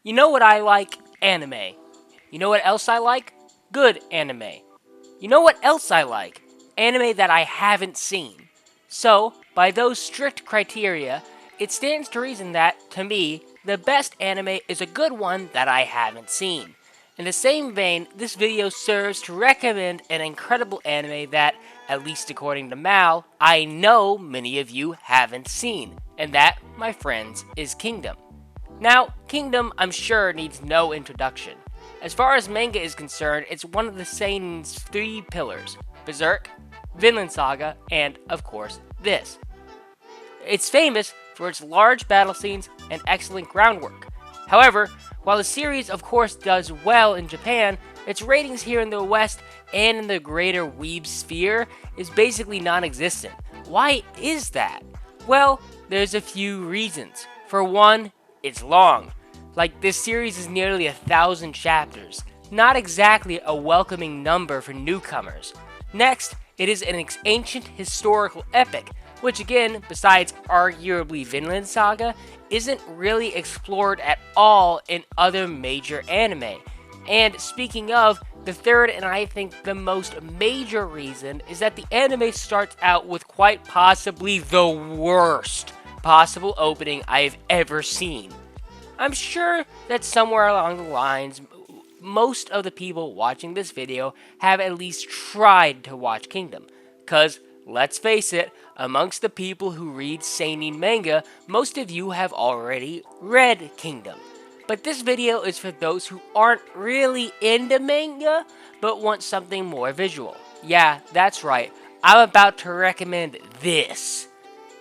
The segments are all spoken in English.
You know what I like? Anime. You know what else I like? Good anime. You know what else I like? Anime that I haven't seen. So, by those strict criteria, it stands to reason that, to me, the best anime is a good one that I haven't seen. In the same vein, this video serves to recommend an incredible anime that, at least according to Mal, I know many of you haven't seen. And that, my friends, is Kingdom. Now, Kingdom, I'm sure, needs no introduction. As far as manga is concerned, it's one of the seinen's three pillars: Berserk, Vinland Saga, and, of course, this. It's famous for its large battle scenes and excellent groundwork. However, while the series of course does well in Japan, its ratings here in the West and in the greater weeb sphere is basically non-existent. Why is that? Well, there's a few reasons. For one, it's long. Like, this series is nearly 1,000 chapters, not exactly a welcoming number for newcomers. Next, it is an ancient historical epic, which again, besides arguably Vinland Saga, isn't really explored at all in other major anime. And speaking of, the third and I think the most major reason is that the anime starts out with quite possibly the worst possible opening I've ever seen. I'm sure that somewhere along the lines, most of the people watching this video have at least tried to watch Kingdom. Cause, let's face it, amongst the people who read seinen manga, most of you have already read Kingdom. But this video is for those who aren't really into manga, but want something more visual. Yeah, that's right, I'm about to recommend this.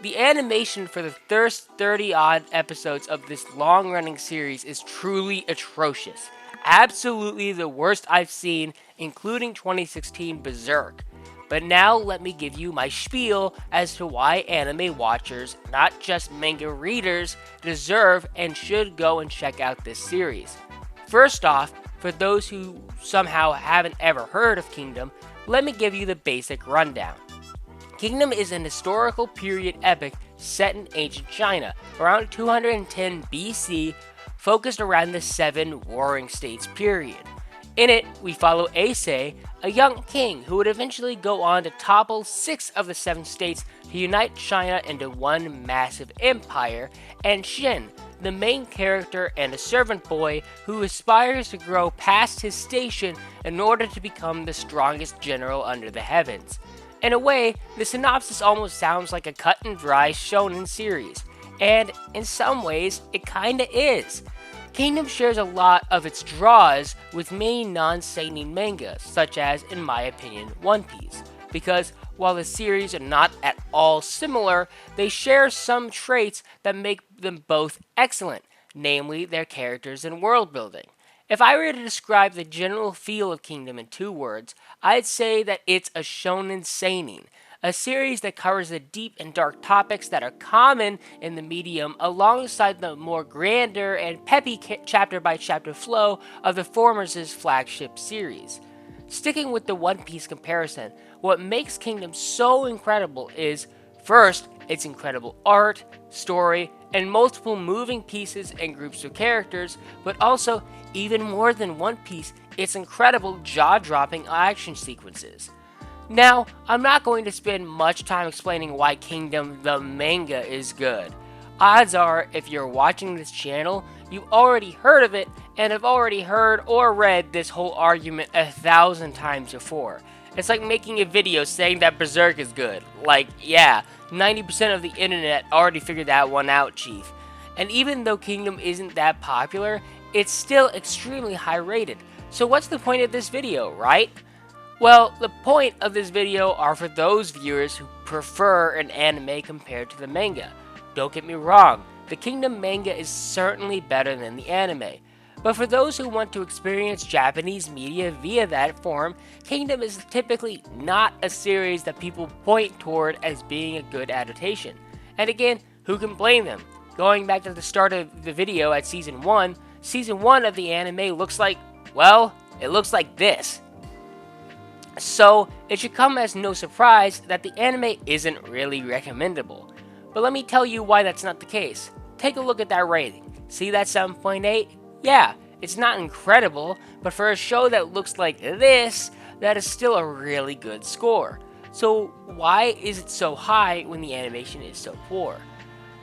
The animation for the first 30 odd episodes of this long running series is truly atrocious. Absolutely the worst I've seen, including 2016 Berserk. But now let me give you my spiel as to why anime watchers, not just manga readers, deserve and should go and check out this series. First off, for those who somehow haven't ever heard of Kingdom, let me give you the basic rundown. Kingdom is an historical period epic set in ancient China, around 210 BC, focused around the Seven Warring States period. In it, we follow Issei, a young king who would eventually go on to topple 6 of the 7 states to unite China into one massive empire, and Shen, the main character and a servant boy who aspires to grow past his station in order to become the strongest general under the heavens. In a way, the synopsis almost sounds like a cut and dry shonen series, and in some ways, it kinda is. Kingdom shares a lot of its draws with many non-seinen mangas, such as, in my opinion, One Piece, because while the series are not at all similar, they share some traits that make them both excellent, namely their characters and world building. If I were to describe the general feel of Kingdom in 2 words, I'd say that it's a shonen seinen, a series that covers the deep and dark topics that are common in the medium alongside the more grander and peppy chapter by chapter flow of the former's flagship series. Sticking with the One Piece comparison, what makes Kingdom so incredible is, first, its incredible art, story, and multiple moving pieces and groups of characters, but also, even more than One Piece, its incredible jaw-dropping action sequences. Now, I'm not going to spend much time explaining why Kingdom the manga is good. Odds are, if you're watching this channel, you've already heard of it and have already heard or read this whole argument 1,000 times before. It's like making a video saying that Berserk is good. Like, yeah, 90% of the internet already figured that one out, chief. And even though Kingdom isn't that popular, it's still extremely high rated. So what's the point of this video, right? Well, the point of this video are for those viewers who prefer an anime compared to the manga. Don't get me wrong, the Kingdom manga is certainly better than the anime. But for those who want to experience Japanese media via that form, Kingdom is typically not a series that people point toward as being a good adaptation. And again, who can blame them? Going back to the start of the video at Season 1 of the anime looks like, well, it looks like this. So, it should come as no surprise that the anime isn't really recommendable. But let me tell you why that's not the case. Take a look at that rating. See that 7.8? Yeah, it's not incredible, but for a show that looks like this, that is still a really good score. So, why is it so high when the animation is so poor?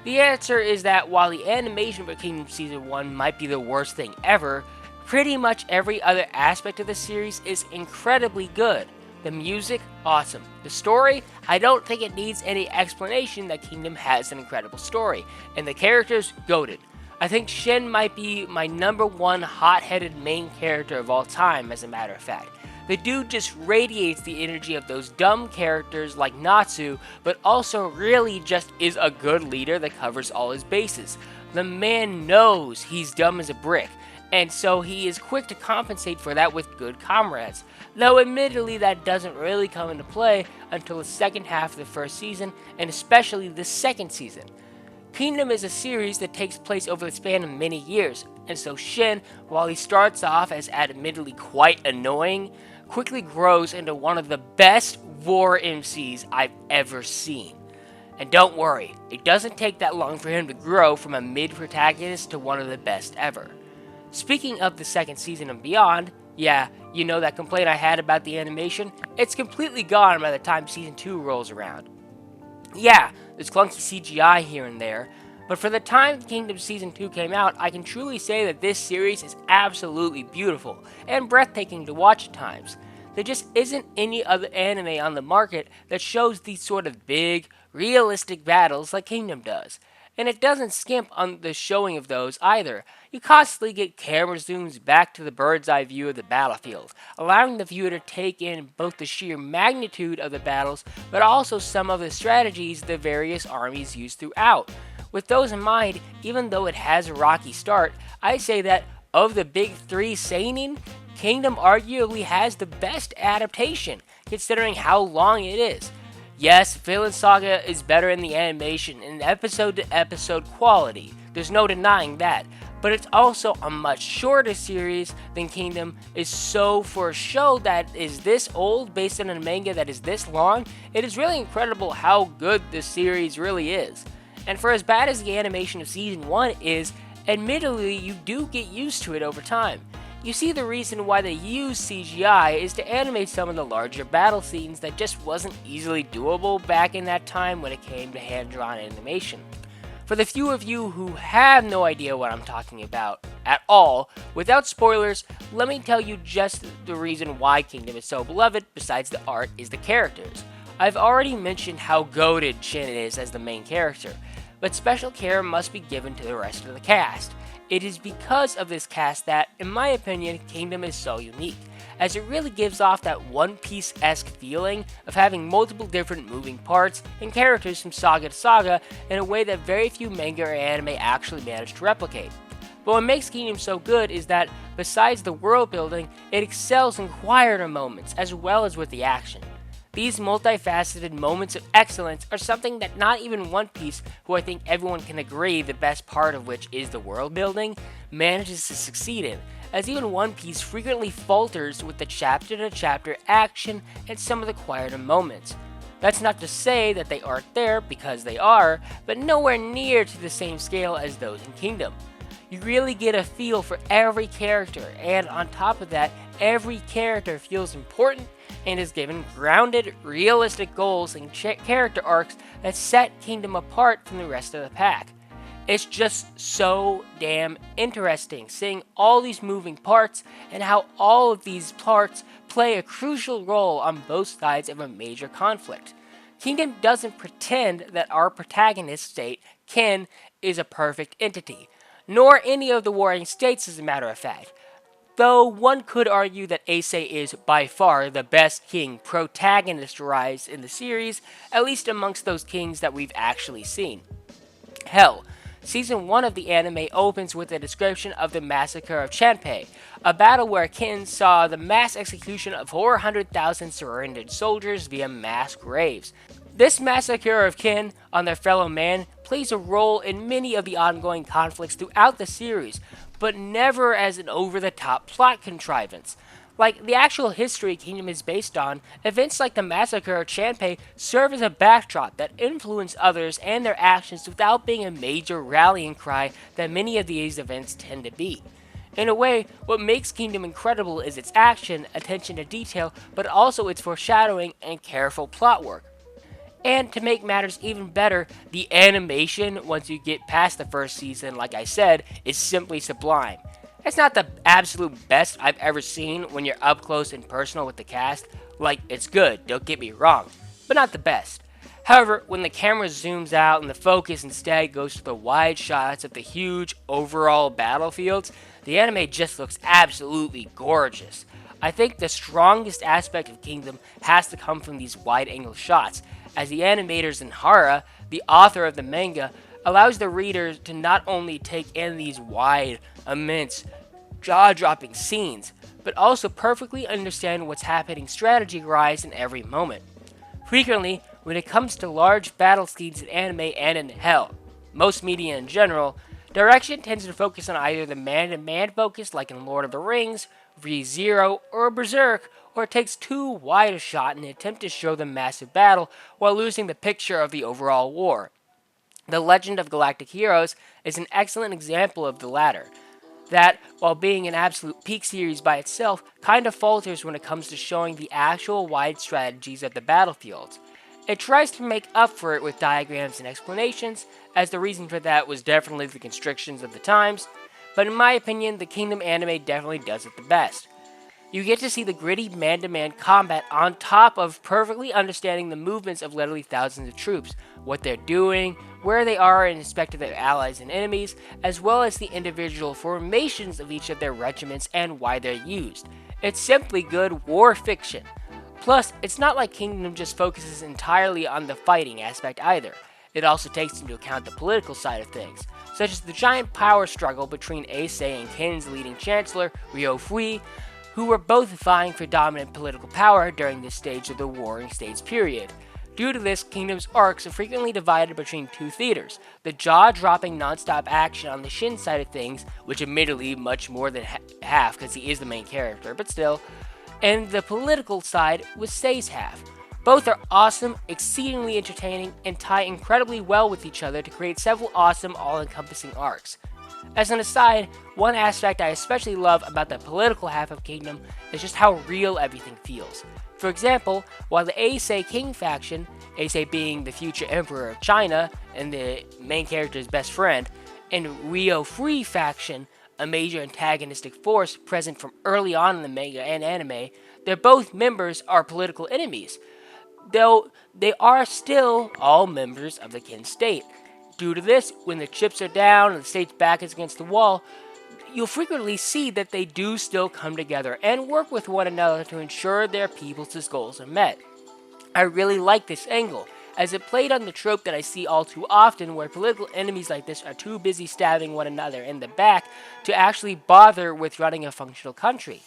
The answer is that while the animation for Kingdom Season 1 might be the worst thing ever, pretty much every other aspect of the series is incredibly good. The music, awesome. The story, I don't think it needs any explanation that Kingdom has an incredible story. And the characters, goated. I think Shin might be my number one hot-headed main character of all time, as a matter of fact. The dude just radiates the energy of those dumb characters like Natsu, but also really just is a good leader that covers all his bases. The man knows he's dumb as a brick, and so he is quick to compensate for that with good comrades. Though admittedly that doesn't really come into play until the second half of the first season, and especially the second season. Kingdom is a series that takes place over the span of many years, and so Shin, while he starts off as admittedly quite annoying, quickly grows into one of the best war MCs I've ever seen. And don't worry, it doesn't take that long for him to grow from a mid-protagonist to one of the best ever. Speaking of the second season and beyond, yeah, you know that complaint I had about the animation? It's completely gone by the time season 2 rolls around. Yeah, there's clunky CGI here and there, but for the time Kingdom Season 2 came out, I can truly say that this series is absolutely beautiful and breathtaking to watch at times. There just isn't any other anime on the market that shows these sort of big, realistic battles like Kingdom does. And it doesn't skimp on the showing of those either. You constantly get camera zooms back to the bird's eye view of the battlefield, allowing the viewer to take in both the sheer magnitude of the battles, but also some of the strategies the various armies use throughout. With those in mind, even though it has a rocky start, I say that of the big three seinen, Kingdom arguably has the best adaptation, considering how long it is. Yes, Vinland Saga is better in the animation and episode-to-episode quality, there's no denying that, but it's also a much shorter series than Kingdom is, so for a show that is this old based on a manga that is this long, it is really incredible how good this series really is. And for as bad as the animation of Season 1 is, admittedly you do get used to it over time. You see, the reason why they use CGI is to animate some of the larger battle scenes that just wasn't easily doable back in that time when it came to hand-drawn animation. For the few of you who have no idea what I'm talking about at all, without spoilers, let me tell you just the reason why Kingdom is so beloved besides the art is the characters. I've already mentioned how goated Shin is as the main character, but special care must be given to the rest of the cast. It is because of this cast that, in my opinion, Kingdom is so unique, as it really gives off that One Piece-esque feeling of having multiple different moving parts and characters from saga to saga in a way that very few manga or anime actually manage to replicate. But what makes Kingdom so good is that, besides the world building, it excels in quieter moments as well as with the action. These multifaceted moments of excellence are something that not even One Piece, who I think everyone can agree the best part of which is the world building, manages to succeed in, as even One Piece frequently falters with the chapter-to-chapter action and some of the quieter moments. That's not to say that they aren't there, because they are, but nowhere near to the same scale as those in Kingdom. You really get a feel for every character, and on top of that, every character feels important and is given grounded, realistic goals and character arcs that set Kingdom apart from the rest of the pack. It's just so damn interesting seeing all these moving parts and how all of these parts play a crucial role on both sides of a major conflict. Kingdom doesn't pretend that our protagonist state, Kin, is a perfect entity, nor any of the warring states as a matter of fact. Though one could argue that Issei is by far the best king protagonist-wise in the series, at least amongst those kings that we've actually seen. Hell, Season 1 of the anime opens with a description of the Massacre of Chanpei, a battle where Kin saw the mass execution of 400,000 surrendered soldiers via mass graves. This massacre of Kin on their fellow man plays a role in many of the ongoing conflicts throughout the series, but never as an over-the-top plot contrivance. Like the actual history Kingdom is based on, events like the Massacre of Chanpei serve as a backdrop that influence others and their actions without being a major rallying cry that many of these events tend to be. In a way, what makes Kingdom incredible is its action, attention to detail, but also its foreshadowing and careful plot work. And to make matters even better, the animation, once you get past the first season, like I said, is simply sublime. It's not the absolute best I've ever seen when you're up close and personal with the cast. Like, it's good, don't get me wrong, but not the best. However, when the camera zooms out and the focus instead goes to the wide shots of the huge overall battlefields, the anime just looks absolutely gorgeous. I think the strongest aspect of Kingdom has to come from these wide angle shots, as the animators in Hara, the author of the manga, allows the reader to not only take in these wide, immense, jaw dropping scenes, but also perfectly understand what's happening strategy wise in every moment. Frequently, when it comes to large battle scenes in anime and in hell, most media in general, direction tends to focus on either the man-to-man focus like in Lord of the Rings, Re:Zero, or Berserk, or it takes too wide a shot in an attempt to show the massive battle while losing the picture of the overall war. The Legend of Galactic Heroes is an excellent example of the latter. That, while being an absolute peak series by itself, kind of falters when it comes to showing the actual wide strategies of the battlefields. It tries to make up for it with diagrams and explanations, as the reason for that was definitely the constrictions of the times, but in my opinion, the Kingdom anime definitely does it the best. You get to see the gritty man-to-man combat on top of perfectly understanding the movements of literally thousands of troops, what they're doing, where they are in respect to their allies and enemies, as well as the individual formations of each of their regiments and why they're used. It's simply good war fiction. Plus, it's not like Kingdom just focuses entirely on the fighting aspect either. It also takes into account the political side of things, such as the giant power struggle between Eisei and Kin's leading chancellor, Ryo Fui, who were both vying for dominant political power during this stage of the Warring States period. Due to this, Kingdom's arcs are frequently divided between two theaters, the jaw-dropping non-stop action on the Shin side of things, which admittedly much more than half because he is the main character, but still, and the political side with Sei's half. Both are awesome, exceedingly entertaining, and tie incredibly well with each other to create several awesome, all-encompassing arcs. As an aside, one aspect I especially love about the political half of Kingdom is just how real everything feels. For example, while the Eisei King faction, Eisei being the future emperor of China and the main character's best friend, and Ryo Fui faction, a major antagonistic force present from early on in the manga and anime, they're both members are political enemies, though they are still all members of the Kin state. Due to this, when the chips are down and the state's back is against the wall, you'll frequently see that they do still come together and work with one another to ensure their people's goals are met. I really like this angle, as it played on the trope that I see all too often where political enemies like this are too busy stabbing one another in the back to actually bother with running a functional country.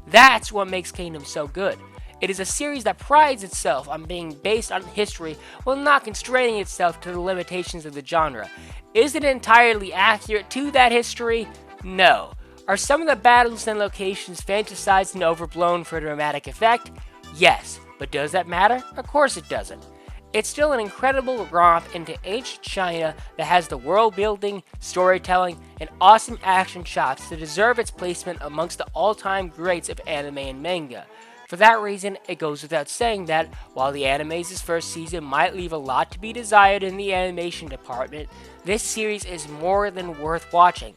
That's what makes Kingdom so good. It is a series that prides itself on being based on history while not constraining itself to the limitations of the genre. Is it entirely accurate to that history? No. Are some of the battles and locations fantasized and overblown for dramatic effect? Yes. But does that matter? Of course it doesn't. It's still an incredible romp into ancient China that has the world building, storytelling, and awesome action shots to deserve its placement amongst the all-time greats of anime and manga. For that reason, it goes without saying that, while the anime's first season might leave a lot to be desired in the animation department, this series is more than worth watching.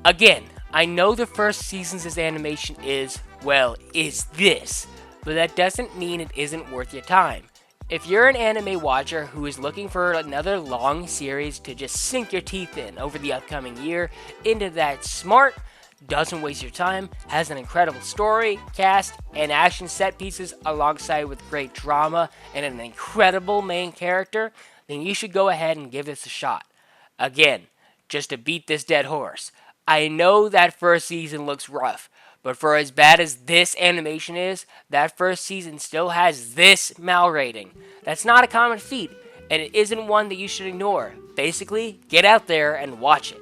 Again, I know the first season's animation is this, but that doesn't mean it isn't worth your time. If you're an anime watcher who is looking for another long series to just sink your teeth in over the upcoming year into that smart, doesn't waste your time, has an incredible story, cast, and action set pieces alongside with great drama and an incredible main character, then you should go ahead and give this a shot. Again, just to beat this dead horse, I know that first season looks rough, but for as bad as this animation is, that first season still has this mal rating. That's not a common feat, and it isn't one that you should ignore. Basically, get out there and watch it.